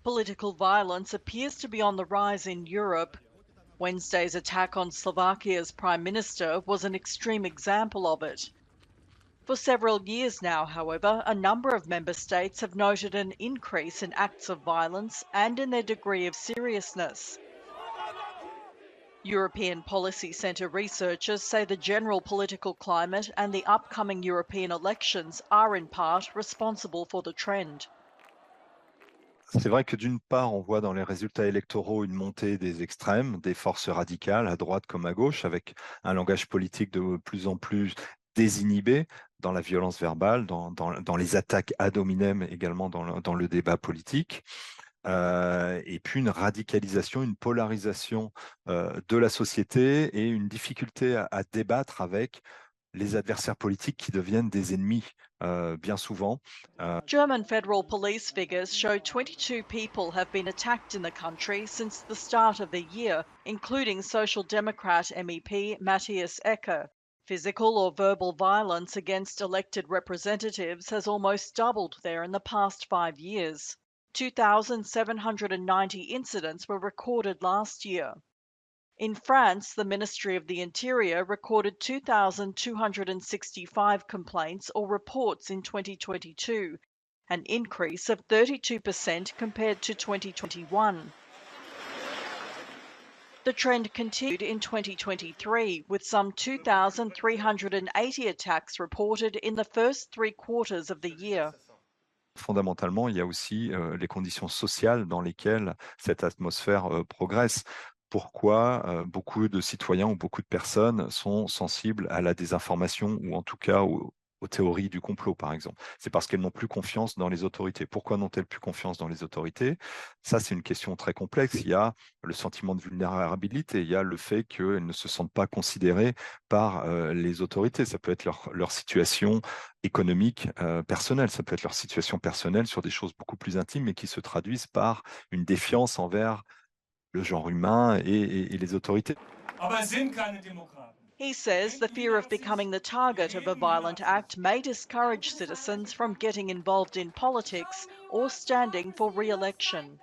Political violence appears to be on the rise in Europe. Wednesday's attack on Slovakia's Prime Minister was an extreme example of it. For several years now, however, a number of member states have noted an increase in acts of violence and in their degree of seriousness. European Policy Centre researchers say the general political climate and the upcoming European elections are in part responsible for the trend. C'est vrai que d'une part, on voit dans les résultats électoraux une montée des extrêmes, des forces radicales, à droite comme à gauche, avec un langage politique de plus en plus désinhibé dans la violence verbale, dans les attaques ad hominem, également dans le débat politique. Et puis une radicalisation, une polarisation de la société et une difficulté à débattre avec les adversaires politiques qui deviennent des ennemis bien souvent. German federal police figures show 22 people have been attacked in the country since the start of the year, including Social Democrat MEP Matthias Ecker. Physical or verbal violence against elected representatives has almost doubled there in the past 5 years. 2,790 incidents were recorded last year. In France, the Ministry of the Interior recorded 2,265 complaints or reports in 2022, an increase of 32% compared to 2021. The trend continued in 2023, with some 2,380 attacks reported in the first 3 quarters of the year. Fondamentalement, il y a aussi les conditions sociales dans lesquelles cette atmosphère progresse. Pourquoi beaucoup de citoyens ou beaucoup de personnes sont sensibles à la désinformation ou en tout cas aux théories du complot, par exemple. C'est parce qu'elles n'ont plus confiance dans les autorités. Pourquoi n'ont-elles plus confiance dans les autorités? Ça, c'est une question très complexe. Il y a le sentiment de vulnérabilité, il y a le fait qu'elles ne se sentent pas considérées par les autorités. Ça peut être leur situation économique personnelle, ça peut être leur situation personnelle sur des choses beaucoup plus intimes, mais qui se traduisent par une défiance envers le genre humain et les autorités. He says the fear of becoming the target of a violent act may discourage citizens from getting involved in politics or standing for re-election.